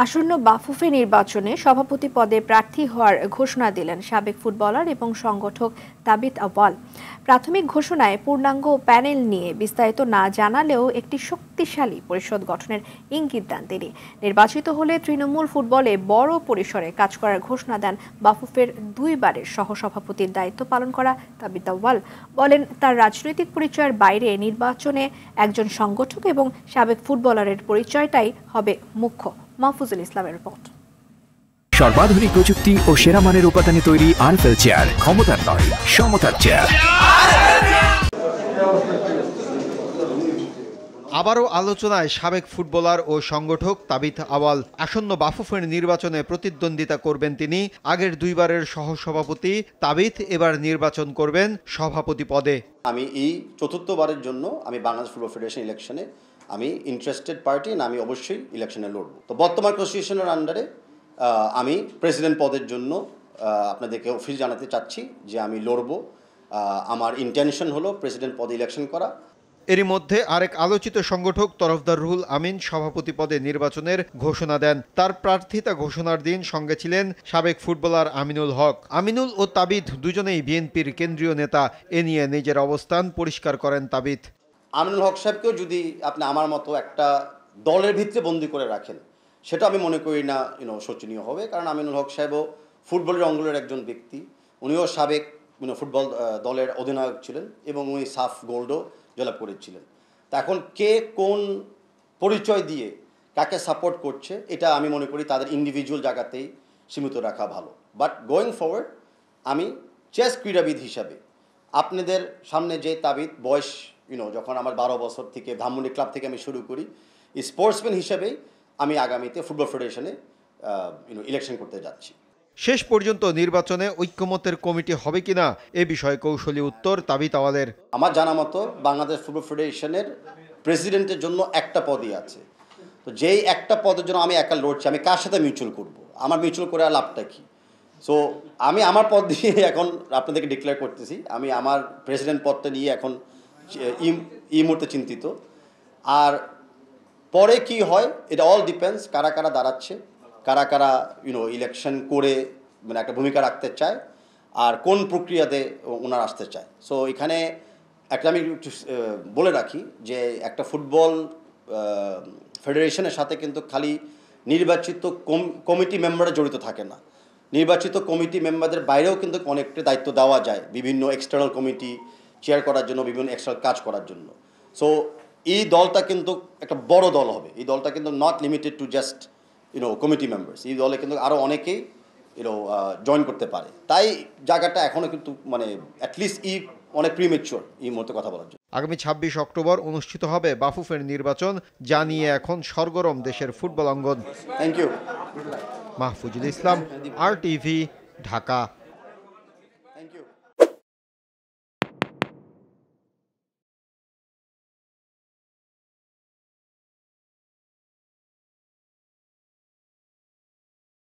আসন্ন বাফুফে নির্বাচনে সভাপতি পদে প্রার্থী হওয়ার ঘোষণা দিলেন সাবেক ফুটবলার এবং সংগঠক তাবিথ আউয়াল। প্রাথমিক ঘোষণায় পূর্ণাঙ্গ প্যানেল নিয়ে বিস্তারিত না জানালেও একটি শক্তিশালী পরিষদ গঠনের ইঙ্গিত দেন তিনি। নির্বাচিত হলে তৃণমূল ফুটবলে বড় পরিসরে কাজ করার ঘোষণা দেন বাফুফের দুইবারের সহসভাপতির দায়িত্ব পালন করা তাবিথ আউয়াল। বলেন, তার রাজনৈতিক পরিচয়ের বাইরে নির্বাচনে একজন সংগঠক এবং সাবেক ফুটবলারের পরিচয়টাই হবে মুখ্য। মাহফুজুল ইসলামের রিপোর্ট। সর্বাধুনিক প্রযুক্তি ও সেরা মানের উপাদানে তৈরি আরএফএল চেয়ার, ক্ষমতার নয় সমতার চেয়ার। আবারও আলোচনায় সাবেক ফুটবলার ও সংগঠক তাবিথ আউয়াল। আসন্ন বাফুফের নির্বাচনে প্রতিদ্বন্দ্বিতা করবেন তিনি। আগের দুইবারের সহসভাপতি তাবিথ এবার নির্বাচন করবেন সভাপতি পদে। আমি এই চতুর্থবারের জন্য আমি বাংলাদেশ ফুটবল ফেডারেশন ইলেকশনে আমি ইন্টারেস্টেড পার্টি না, আমি অবশ্যই ইলেকশনে লড়ব। তো বর্তমান কনস্টিটিউশনের আন্ডারে আমি প্রেসিডেন্ট পদের জন্য আপনাদেরকে অফিস জানাতে চাচ্ছি যে আমি লড়ব। আমার ইন্টেনশন হলো প্রেসিডেন্ট পদে ইলেকশন করা। এরই মধ্যে আরেক আলোচিত সংগঠক তরফদার রুহুল আমিন সভাপতি পদে নির্বাচনের ঘোষণা দেন। তার প্রার্থিতা ঘোষণার দিন সঙ্গে ছিলেন সাবেক ফুটবলার আমিনুল হক। আমিনুল ও তাবিথ দুজনেই বিএনপির কেন্দ্রীয় নেতা। এ নিয়ে নিজের অবস্থান পরিষ্কার করেন তাবিথ। আমিনুল হক সাহেবকেও যদি আপনি আমার মতো একটা দলের ভিতরে বন্দি করে রাখেন, সেটা আমি মনে করি না শোচনীয় হবে। কারণ আমিনুল হক সাহেবও ফুটবলের অঙ্গলের একজন ব্যক্তি। উনিও সাবেক ফুটবল দলের অধিনায়ক ছিলেন এবং উনি সাফ গোল্ডও জয়লাভ করেছিলেন। তা এখন কে কোন পরিচয় দিয়ে কাকে সাপোর্ট করছে, এটা আমি মনে করি তাদের ইন্ডিভিজুয়াল জায়গাতেই সীমিত রাখা ভালো। বাট গোয়িং ফরওয়ার্ড আমি চেস ক্রীড়াবিদ হিসাবে আপনাদের সামনে যে তাবিথ বয়স যখন আমার 12 বছর থেকে ধানমন্ডি ক্লাব থেকে আমি শুরু করি, স্পোর্টসম্যান হিসেবেই আমি আগামীতে ফুটবল ফেডারেশনে ইলেকশন করতে যাচ্ছি। শেষ পর্যন্ত নির্বাচনে ঐক্যমতের কমিটি হবে কিনা এ বিষয়ে কৌশলী উত্তর তাবিথ আউয়ালের। আমার জানা মতো বাংলাদেশ ফুটবল ফেডারেশনের প্রেসিডেন্টের জন্য একটা পদই আছে। তো যেই একটা পদের জন্য আমি একা লড়ছি, আমি কার সাথে মিউচুয়াল করব? আমার মিউচুয়াল করে লাভটা কি? সো আমি আমার পদ দিয়ে এখন আপনাদেরকে ডিক্লেয়ার করতেছি, আমি আমার প্রেসিডেন্ট পদটা নিয়ে এখন এই মুহূর্তে চিন্তিত। আর পরে কি হয় এটা অল ডিপেন্ডস কারা কারা দাঁড়াচ্ছে, কারা কারা ইলেকশন করে একটা ভূমিকা রাখতে চায়, আর কোন প্রক্রিয়াতে ওনারা আসতে চায়। সো এখানে একটা আমি বলে রাখি যে একটা ফুটবল ফেডারেশনের সাথে কিন্তু খালি নির্বাচিত কমিটি মেম্বাররা জড়িত থাকে না। নির্বাচিত কমিটি মেম্বারদের বাইরেও কিন্তু অনেকটা দায়িত্ব দেওয়া যায় বিভিন্ন এক্সটার্নাল কমিটি চেয়ার করার জন্য, বিভিন্ন এক্সটার্নাল কাজ করার জন্য। সো এই দলটা কিন্তু একটা বড় দল হবে। এই দলটা কিন্তু not limited to just committee members. এই দলে কিন্তু আরও অনেকেই জয়েন করতে পারে। তাই জায়গাটা এখনও কিন্তু অ্যাটলিস্ট অনেক প্রিমেচুর এই মুহূর্তে কথা বলার জন্য। আগামী 26 অক্টোবর অনুষ্ঠিত হবে বাফুফের নির্বাচন, যা নিয়ে এখন সরগরম দেশের ফুটবল অঙ্গন। Thank you. Mahfuzul Islam, RTV, Dhaka.